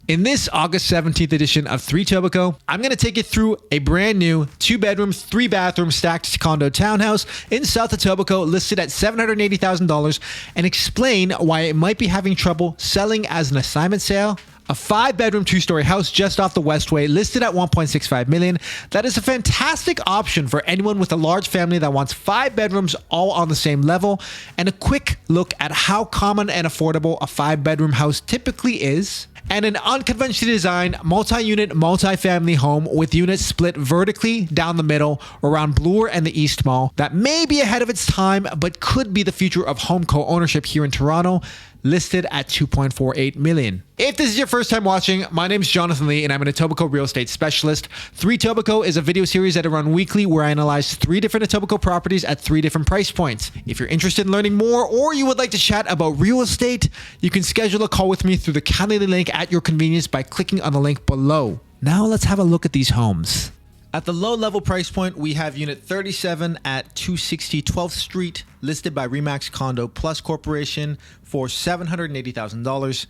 In this August 17th edition of 3 Etobicoke, I'm going to take you through a brand new 2-bedroom, 3-bathroom stacked condo townhouse in South Etobicoke listed at $780,000 and explain why it might be having trouble selling as an assignment sale. A 5-bedroom, 2-story house just off the Westway listed at $1.65 million. That is a fantastic option for anyone with a large family that wants 5 bedrooms all on the same level. And a quick look at how common and affordable a 5-bedroom house typically is. And an unconventionally designed multi-unit, multi-family home with units split vertically down the middle around Bloor and the East Mall that may be ahead of its time but could be the future of home co-ownership here in Toronto, listed at $2.48 million. If this is your first time watching, my name is Jonathan Lee and I'm an Etobicoke real estate specialist. 3 Etobicoke is a video series that I run weekly where I analyze 3 different Etobicoke properties at 3 different price points. If you're interested in learning more or you would like to chat about real estate, you can schedule a call with me through the Calendly link at your convenience by clicking on the link below. Now let's have a look at these homes. At the low level price point, we have unit 37 at 260 12th Street, listed by Remax Condo Plus Corporation for $780,000.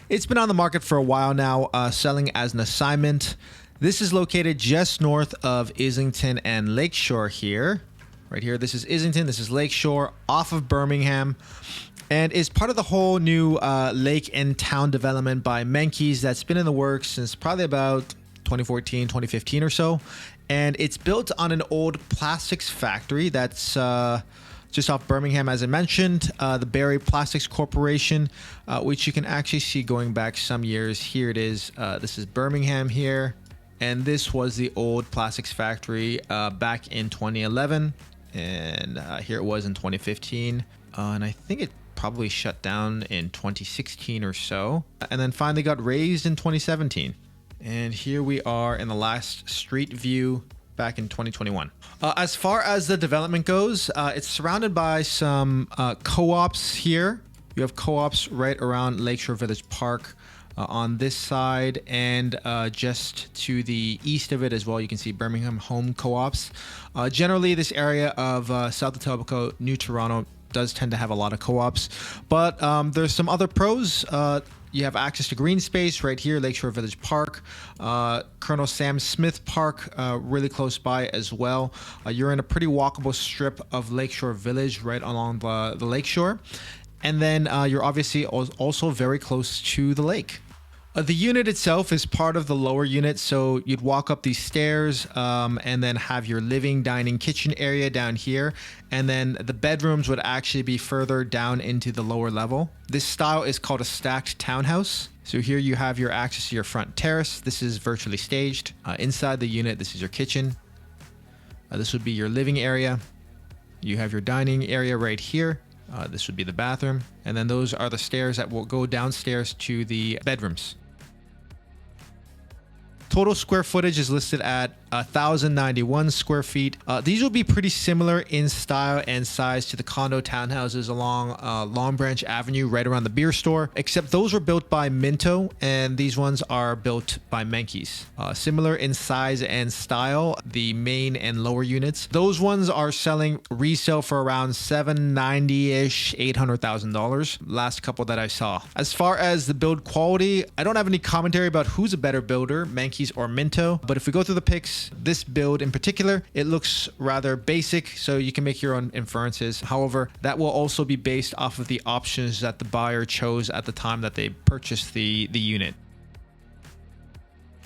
It's been on the market for a while now, selling as an assignment. This is located just north of Islington and Lakeshore here. Right here, this is Islington, this is Lakeshore, off of Birmingham, and is part of the whole new lake and town development by Menkes that's been in the works since probably about 2014, 2015 or so. And it's built on an old plastics factory that's just off Birmingham, as I mentioned, the Barry Plastics Corporation, which you can actually see going back some years. Here it is. This is Birmingham here. And this was the old plastics factory back in 2011. And here it was in 2015. And I think it probably shut down in 2016 or so. And then finally got raised in 2017. And here we are in the last street view back in 2021. As far as the development goes, it's surrounded by some co-ops here. You have co-ops right around Lakeshore Village Park on this side, and just to the east of it as well, you can see Birmingham Home Co-ops. Generally, this area of South Etobicoke, New Toronto, does tend to have a lot of co-ops, but there's some other pros. You have access to green space right here, Lakeshore Village Park, Colonel Sam Smith Park, really close by as well. You're in a pretty walkable strip of Lakeshore Village right along the lakeshore. And then you're obviously also very close to the lake. The unit itself is part of the lower unit, so you'd walk up these stairs and then have your living, dining, kitchen area down here, and then the bedrooms would actually be further down into the lower level. This style is called a stacked townhouse. So here you have your access to your front terrace. This is virtually staged. Inside the unit, this is your kitchen. This would be your living area. You have your dining area right here. This would be the bathroom. And then those are the stairs that will go downstairs to the bedrooms. Total square footage is listed at 1,091 square feet. These will be pretty similar in style and size to the condo townhouses along Long Branch Avenue right around the beer store, except those were built by Minto and these ones are built by Menkes. Similar in size and style, the main and lower units. Those ones are selling resale for around $790-ish, $800,000. Last couple that I saw. As far as the build quality, I don't have any commentary about who's a better builder, Menkes or Minto, but if we go through the pics, this build in particular, it looks rather basic, so you can make your own inferences. However, that will also be based off of the options that the buyer chose at the time that they purchased the unit.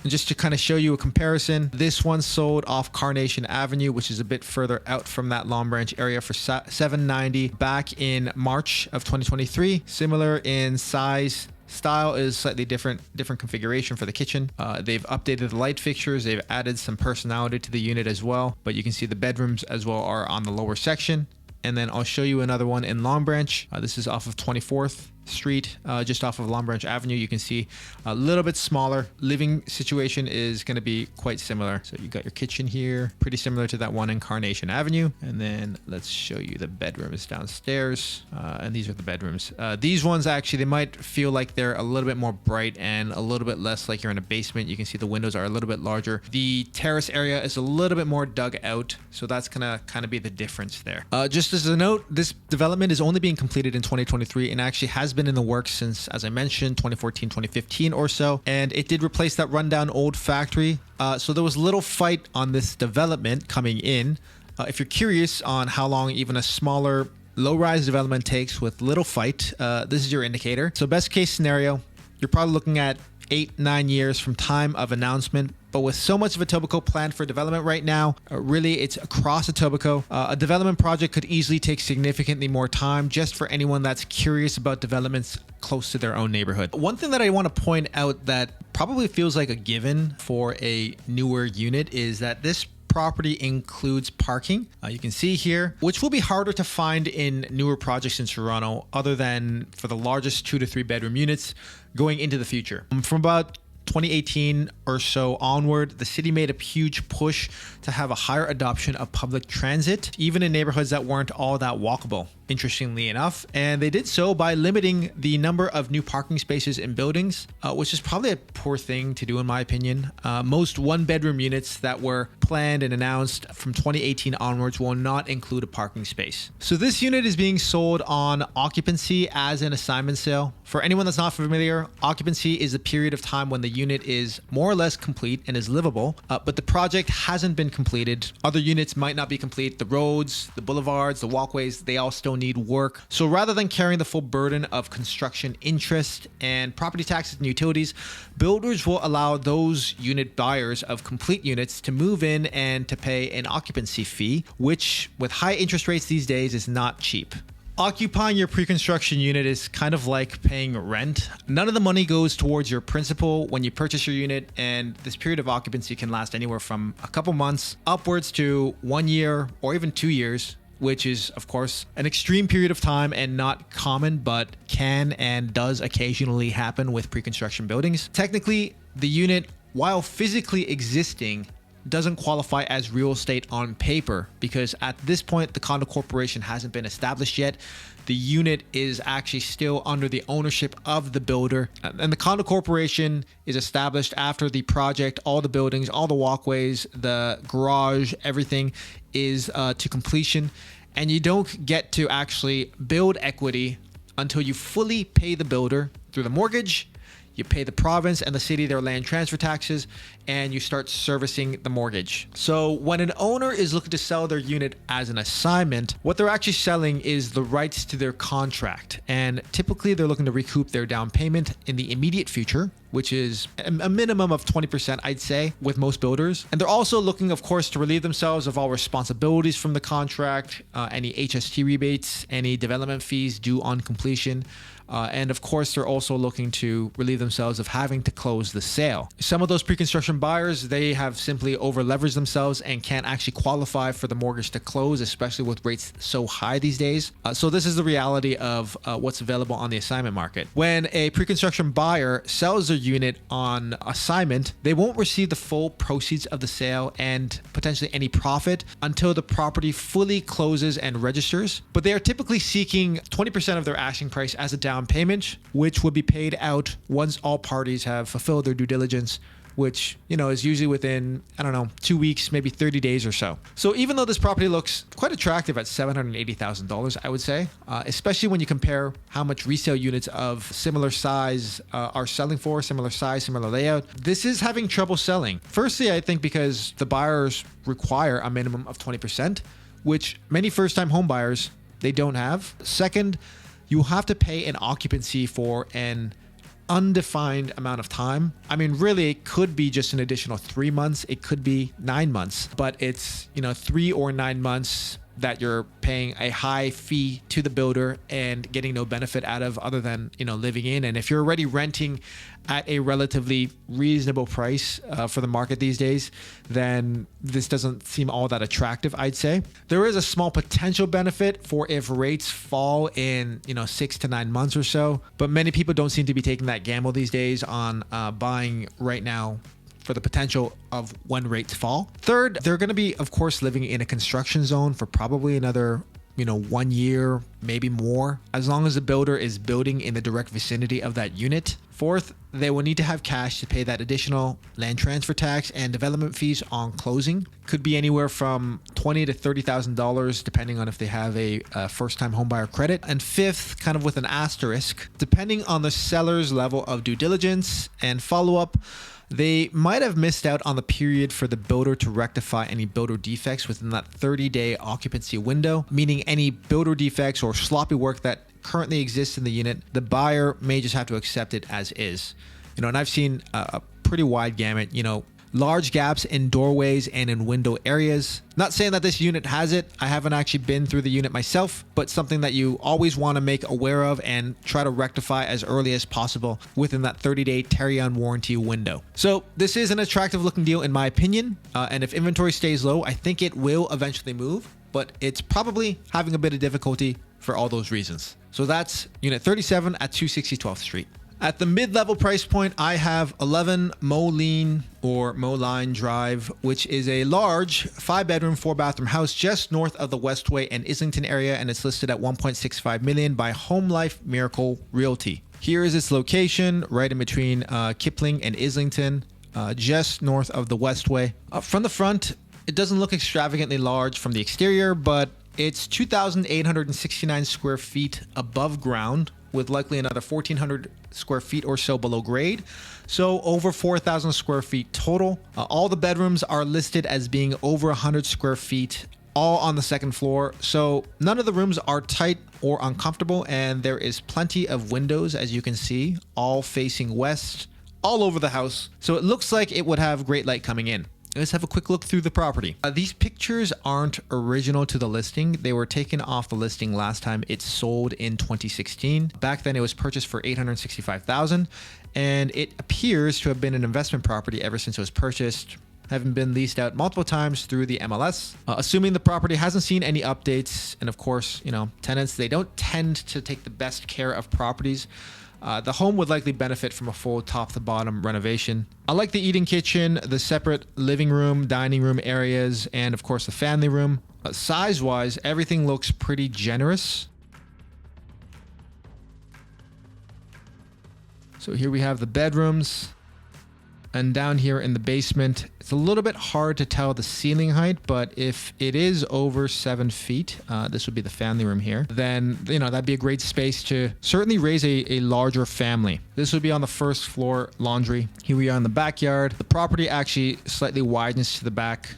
And just to kind of show you a comparison, this one sold off Carnation Avenue, which is a bit further out from that Long Branch area, for $790 back in March of 2023. Similar in size. Style is slightly different configuration for the kitchen. They've updated the light fixtures. They've added some personality to the unit as well. But you can see the bedrooms as well are on the lower section. And then I'll show you another one in Long Branch. This is off of 24th Street, just off of Long Branch Avenue. You can see a little bit smaller. Living situation is going to be quite similar. So you got your kitchen here, pretty similar to that one in Carnation Avenue. And then let's show you the bedrooms downstairs. And these are the bedrooms. These ones actually, they might feel like they're a little bit more bright and a little bit less like you're in a basement. You can see the windows are a little bit larger. The terrace area is a little bit more dug out. So that's gonna kind of be the difference there. Just as a note, this development is only being completed in 2023 and actually has has been in the works since, as I mentioned, 2014, 2015 or so, and it did replace that rundown old factory. So there was little fight on this development coming in. If you're curious on how long even a smaller low-rise development takes with little fight, this is your indicator. So best case scenario, you're probably looking at 8-9 years from time of announcement. But with so much of Etobicoke planned for development right now, really it's across Etobicoke. A development project could easily take significantly more time just for anyone that's curious about developments close to their own neighborhood. One thing that I want to point out that probably feels like a given for a newer unit is that this property includes parking. You can see here, which will be harder to find in newer projects in Toronto other than for the largest 2 to 3 bedroom units going into the future. From about 2018 or so onward, the city made a huge push to have a higher adoption of public transit, even in neighborhoods that weren't all that walkable, interestingly enough. And they did so by limiting the number of new parking spaces in buildings, which is probably a poor thing to do in my opinion. Most one-bedroom units that were planned and announced from 2018 onwards will not include a parking space. So this unit is being sold on occupancy as an assignment sale. For anyone that's not familiar, occupancy is a period of time when the unit is more or less complete and is livable, but the project hasn't been completed. Other units might not be complete. The roads, the boulevards, the walkways, they all still need work. So rather than carrying the full burden of construction interest and property taxes and utilities, builders will allow those unit buyers of complete units to move in and to pay an occupancy fee, which with high interest rates these days is not cheap. Occupying your pre-construction unit is kind of like paying rent. None of the money goes towards your principal when you purchase your unit, and this period of occupancy can last anywhere from a couple months upwards to 1 year or even 2 years, which is, of course, an extreme period of time and not common, but can and does occasionally happen with pre-construction buildings. Technically, the unit, while physically existing, doesn't qualify as real estate on paper because at this point the condo corporation hasn't been established yet. The unit is actually still under the ownership of the builder, and the condo corporation is established after the project, all the buildings, all the walkways, the garage, everything is to completion, and you don't get to actually build equity until you fully pay the builder through the mortgage. You pay the province and the city their land transfer taxes, and you start servicing the mortgage. So when an owner is looking to sell their unit as an assignment, what they're actually selling is the rights to their contract. And typically they're looking to recoup their down payment in the immediate future, which is a minimum of 20%, I'd say, with most builders. And they're also looking, of course, to relieve themselves of all responsibilities from the contract, any HST rebates, any development fees due on completion. And of course, they're also looking to relieve themselves of having to close the sale. Some of those pre-construction buyers, they have simply over-leveraged themselves and can't actually qualify for the mortgage to close, especially with rates so high these days. So this is the reality of what's available on the assignment market. When a pre-construction buyer sells their unit on assignment, they won't receive the full proceeds of the sale and potentially any profit until the property fully closes and registers. But they are typically seeking 20% of their asking price as a down payment, which would be paid out once all parties have fulfilled their due diligence, which, you know, is usually within, 2 weeks, maybe 30 days or so. So even though this property looks quite attractive at $780,000, I would say, especially when you compare how much resale units of similar size are selling for, similar size, similar layout, this is having trouble selling. Firstly, I think because the buyers require a minimum of 20%, which many first-time home buyers, they don't have. Second, you have to pay an occupancy for an undefined amount of time. I mean, really, it could be just an additional 3 months. It could be 9 months, but it's, 3 or 9 months that you're paying a high fee to the builder and getting no benefit out of other than, living in. And if you're already renting at a relatively reasonable price for the market these days, then this doesn't seem all that attractive, I'd say. There is a small potential benefit for if rates fall in, 6 to 9 months or so, but many people don't seem to be taking that gamble these days on buying right now for the potential of when rates fall. Third, they're going to be, of course, living in a construction zone for probably another 1 year, maybe more, as long as the builder is building in the direct vicinity of that unit. Fourth, they will need to have cash to pay that additional land transfer tax and development fees on closing. Could be anywhere from $20,000 to $30,000 depending on if they have a first-time homebuyer credit. And fifth, kind of with an asterisk, depending on the seller's level of due diligence and follow-up, they might have missed out on the period for the builder to rectify any builder defects within that 30-day occupancy window, meaning any builder defects or sloppy work that currently exists in the unit, the buyer may just have to accept it as is. And I've seen a pretty wide gamut, large gaps in doorways and in window areas. Not saying that this unit has it. I haven't actually been through the unit myself, but something that you always want to make aware of and try to rectify as early as possible within that 30-day Terry-on warranty window. So this is an attractive looking deal in my opinion. And if inventory stays low, I think it will eventually move, but it's probably having a bit of difficulty for all those reasons. So that's unit 37 at 260 12th Street. At the mid-level price point, I have 11 Moline Drive, which is a large 5-bedroom, 4-bathroom house just north of the Westway and Islington area, and it's listed at $1.65 million by Home Life Miracle Realty. Here is its location, right in between Kipling and Islington, just north of the Westway. From the front, it doesn't look extravagantly large from the exterior, but it's 2,869 square feet above ground, with likely another 1,400 square feet or so below grade. So over 4,000 square feet total. All the bedrooms are listed as being over 100 square feet, all on the second floor. So none of the rooms are tight or uncomfortable, and there is plenty of windows, as you can see, all facing west, all over the house. So it looks like it would have great light coming in. Let's have a quick look through the property. These pictures aren't original to the listing. They were taken off the listing last time it sold in 2016. Back then it was purchased for $865,000, and it appears to have been an investment property ever since it was purchased, having been leased out multiple times through the MLS. Assuming the property hasn't seen any updates, and of course, tenants, they don't tend to take the best care of properties. The home would likely benefit from a full top to bottom renovation. I like the eating kitchen, the separate living room, dining room areas, and of course the family room. Size-wise, everything looks pretty generous. So here we have the bedrooms. And down here in the basement, it's a little bit hard to tell the ceiling height, but if it is over 7 feet, this would be the family room here, then, that'd be a great space to certainly raise a larger family. This would be on the first floor laundry. Here we are in the backyard. The property actually slightly widens to the back.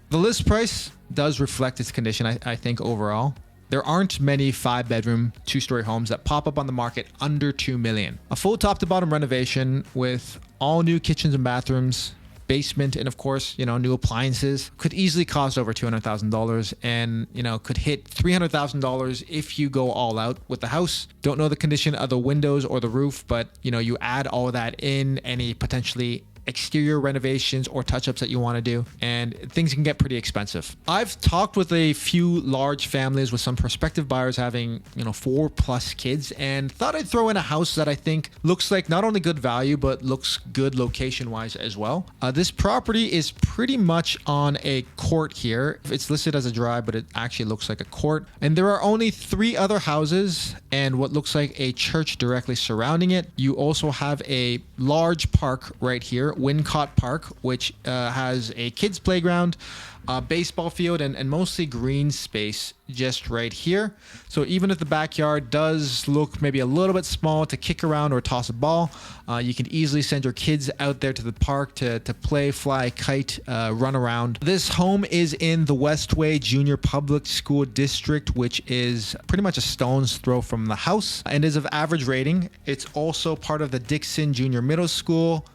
The list price does reflect its condition, I think, overall. There aren't many 5-bedroom, 2-story homes that pop up on the market under $2 million. A full top-to-bottom renovation with all new kitchens and bathrooms, basement, and of course, new appliances could easily cost over $200,000 and, could hit $300,000 if you go all out with the house. Don't know the condition of the windows or the roof, but, you add all of that in, any potentially exterior renovations or touch-ups that you want to do, and things can get pretty expensive. I've talked with a few large families with some prospective buyers having 4+ kids, and thought I'd throw in a house that I think looks like not only good value but looks good location wise as well. This property is pretty much on a court here. It's listed as a drive, but it actually looks like a court, and there are only 3 other houses and what looks like a church directly surrounding it. You also have a large park right here, Wincott Park, which has a kids playground, baseball field, and mostly green space just right here. So even if the backyard does look maybe a little bit small to kick around or toss a ball, you can easily send your kids out there to the park to play, fly, kite, run around. This home is in the Westway Junior Public School District, which is pretty much a stone's throw from the house and is of average rating. It's also part of the Dixon Junior Middle School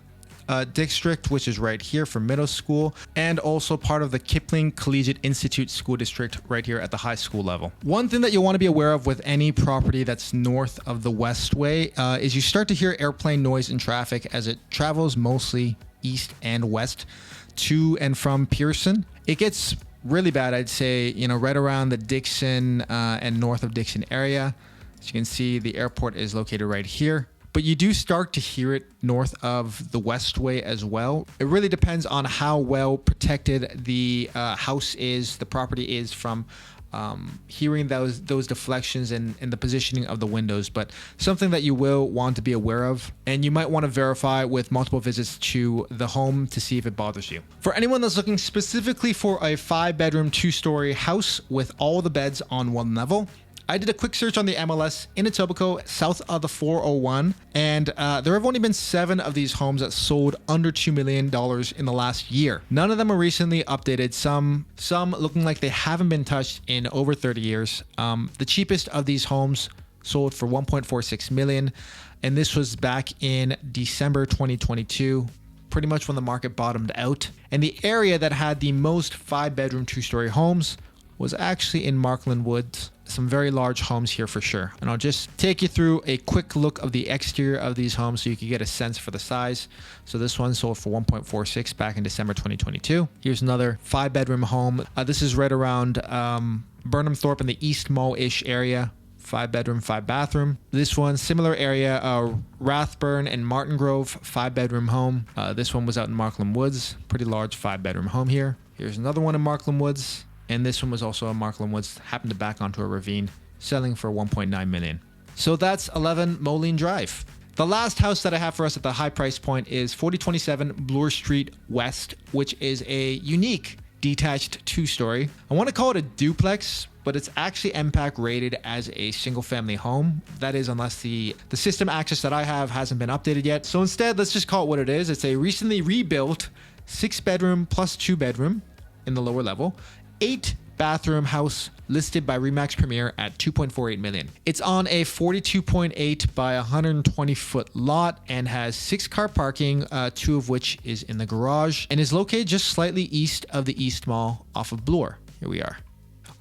district, which is right here for middle school, and also part of the Kipling Collegiate Institute School District right here at the high school level. One thing that you want to be aware of with any property that's north of the Westway is you start to hear airplane noise and traffic as it travels mostly east and west to and from Pearson. It gets really bad, I'd say, right around the Dixon and north of Dixon area. As you can see, the airport is located right here. But you do start to hear it north of the Westway as well. It really depends on how well protected the house is, the property is from hearing those deflections and the positioning of the windows, but something that you will want to be aware of, and you might want to verify with multiple visits to the home to see if it bothers you. For anyone that's looking specifically for a 5-bedroom 2-story house with all the beds on one level, I did a quick search on the MLS in Etobicoke, south of the 401, and there have only been 7 of these homes that sold under $2 million in the last year. None of them are recently updated, some looking like they haven't been touched in over 30 years. The cheapest of these homes sold for $1.46 million, and this was back in December 2022, pretty much when the market bottomed out. And the area that had the most 5-bedroom 2-story homes was actually in Markland Woods. Some very large homes here for sure. And I'll just take you through a quick look of the exterior of these homes so you can get a sense for the size. So this one sold for $1.46 back in December 2022. Here's another 5-bedroom home. This is right around Burnham Thorpe in the East Mall-ish area. 5-bedroom, 5-bathroom. This one, similar area, Rathburn and Martin Grove, 5-bedroom home. This one was out in Markland Woods. Pretty large 5-bedroom home here. Here's another one in Markland Woods. And this one was also in Markland Woods, happened to back onto a ravine, selling for $1.9 million. So that's 11 Moline Drive. The last house that I have for us at the high price point is 4027 Bloor Street West, which is a unique detached 2-story. I want to call it a duplex, but it's actually MPAC rated as a single family home. That is, unless the system access that I have hasn't been updated yet. So instead, let's just call it what it is. It's a recently rebuilt 6-bedroom plus 2-bedroom in the lower level, 8-bathroom house listed by Remax Premier at $2.48 million. It's on a 42.8 by 120 foot lot and has 6-car parking, 2 of which is in the garage, and is located just slightly east of the East Mall off of Bloor. Here we are.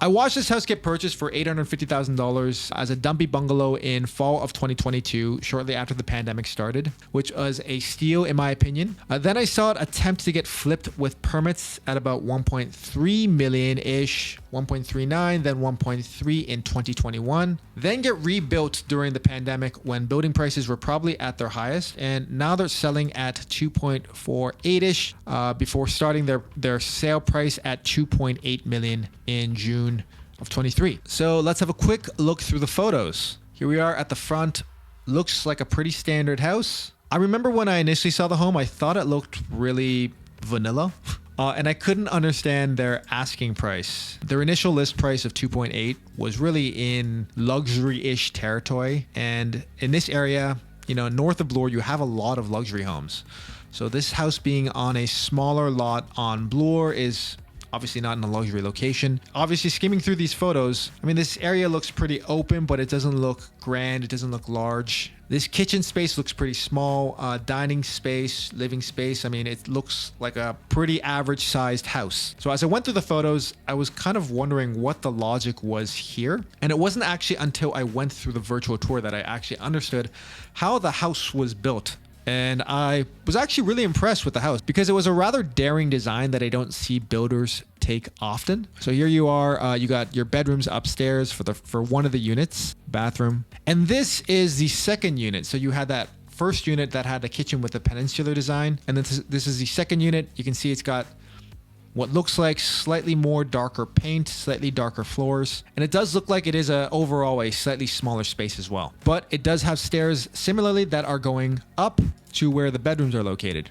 I watched this house get purchased for $850,000 as a dumpy bungalow in fall of 2022, shortly after the pandemic started, which was a steal in my opinion. Then I saw it attempt to get flipped with permits at about 1.3 million-ish, 1.39, then 1.3 in 2021. Then get rebuilt during the pandemic when building prices were probably at their highest, and now they're selling at 2.48-ish before starting their sale price at 2.8 million in June of 23. So let's have a quick look through the photos. Here we are at the front. Looks like a pretty standard house. I remember when I initially saw the home, I thought it looked really vanilla. And I couldn't understand their asking price. Their initial list price of 2.8 was really in luxury-ish territory. And in this area, you know, north of Bloor, you have a lot of luxury homes. So this house being on a smaller lot on Bloor is obviously not in a luxury location. Obviously, skimming through these photos, I mean, this area looks pretty open, but it doesn't look grand. It doesn't look large. This kitchen space looks pretty small. Dining space, living space. I mean, it looks like a pretty average sized house. So as I went through the photos, I was kind of wondering what the logic was here. And it wasn't actually until I went through the virtual tour that I actually understood how the house was built. And I was actually really impressed with the house because it was a rather daring design that I don't see builders take often. So here you are, you got your bedrooms upstairs for one of the units, bathroom. And this is the second unit. So you had that first unit that had the kitchen with the peninsular design. And then this is the second unit. You can see it's got what looks like slightly more darker paint, slightly darker floors. And it does look like it is overall a slightly smaller space as well. But it does have stairs similarly that are going up to where the bedrooms are located.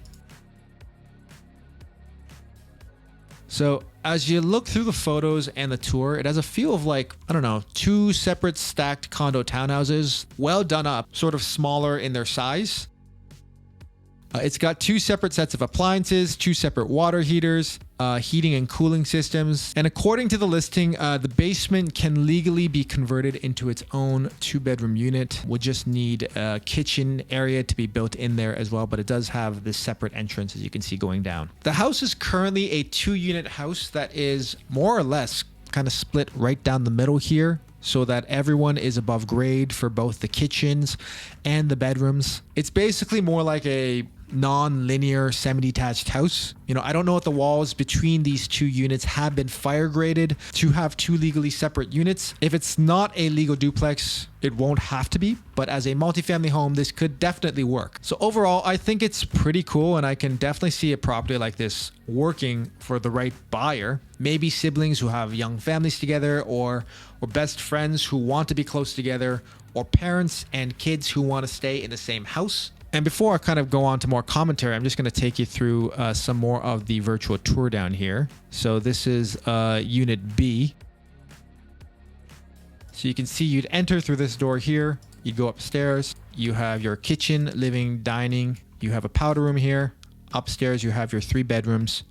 So as you look through the photos and the tour, it has a feel of like, I don't know, 2 separate stacked condo townhouses, well done up, sort of smaller in their size. It's got 2 separate sets of appliances, 2 separate water heaters, heating and cooling systems. And according to the listing, the basement can legally be converted into its own 2-bedroom unit. Would just need a kitchen area to be built in there as well, but it does have this separate entrance as you can see going down. The house is currently a 2-unit house that is more or less kind of split right down the middle here, so that everyone is above grade for both the kitchens and the bedrooms. It's basically more like a non-linear semi-detached house. You know, I don't know if the walls between these two units have been fire graded to have two legally separate units. If it's not a legal duplex, it won't have to be, but as a multifamily home, this could definitely work. So overall, I think it's pretty cool, and I can definitely see a property like this working for the right buyer. Maybe siblings who have young families together, or best friends who want to be close together, or parents and kids who want to stay in the same house. And before I kind of go on to more commentary, I'm just going to take you through some more of the virtual tour down here. So this is Unit B. So you can see you'd enter through this door here. You'd go upstairs. You have your kitchen, living, dining. You have a powder room here. Upstairs, you have your 3 bedrooms,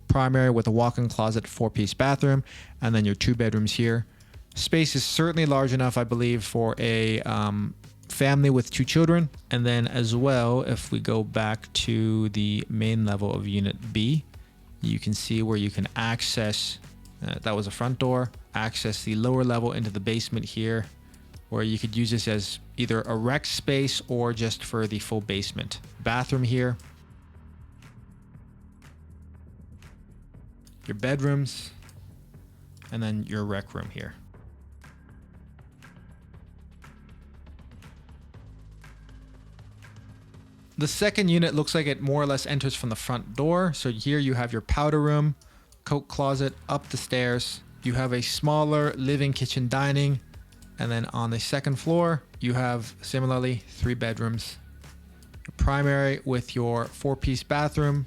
primary with a walk-in closet, 4-piece bathroom, and then your 2 bedrooms here. Space is certainly large enough, I believe, for a family with 2 children. And then as well, if we go back to the main level of Unit B, you can see where you can access, that was a front door, access the lower level into the basement here, where you could use this as either a rec space or just for the full basement. Bathroom here. Your bedrooms, and then your rec room here. The second unit looks like it more or less enters from the front door. So here you have your powder room, coat closet, up the stairs. You have a smaller living, kitchen, dining. And then on the second floor, you have similarly 3 bedrooms. Your primary with your 4-piece bathroom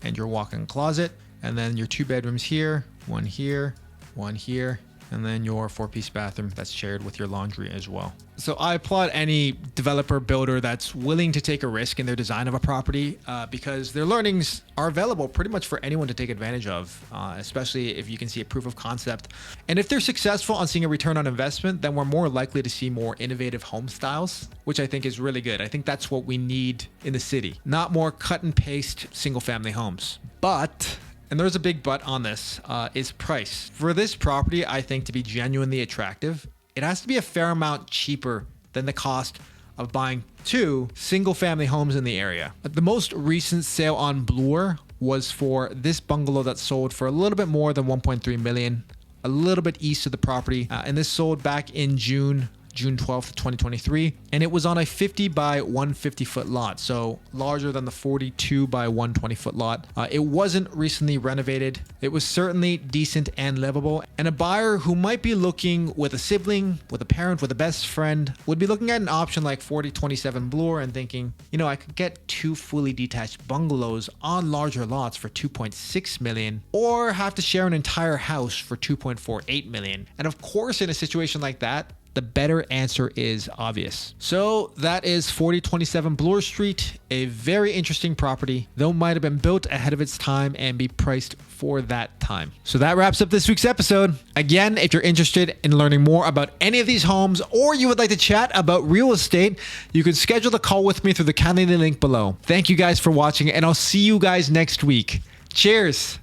and your walk-in closet. And then your 2 bedrooms here, one here, one here. And then your 4-piece bathroom that's shared with your laundry as well. So I applaud any developer builder that's willing to take a risk in their design of a property because their learnings are available pretty much for anyone to take advantage of, especially if you can see a proof of concept. And if they're successful on seeing a return on investment, then we're more likely to see more innovative home styles, which I think is really good. I think that's what we need in the city, not more cut and paste single family homes. But and there's a big but on this, is price. For this property, I think to be genuinely attractive, it has to be a fair amount cheaper than the cost of buying 2 single family homes in the area. The most recent sale on Bloor was for this bungalow that sold for a little bit more than 1.3 million, a little bit east of the property. And this sold back in June 12th, 2023. And it was on a 50 by 150 foot lot. So larger than the 42 by 120 foot lot. It wasn't recently renovated. It was certainly decent and livable. And a buyer who might be looking with a sibling, with a parent, with a best friend, would be looking at an option like 4027 Bloor and thinking, you know, I could get 2 fully detached bungalows on larger lots for 2.6 million, or have to share an entire house for 2.48 million. And of course, in a situation like that, the better answer is obvious. So that is 4027 Bloor Street, a very interesting property, though might have been built ahead of its time and be priced for that time. So that wraps up this week's episode. Again, if you're interested in learning more about any of these homes, or you would like to chat about real estate, you can schedule a call with me through the Calendly link below. Thank you guys for watching, and I'll see you guys next week. Cheers.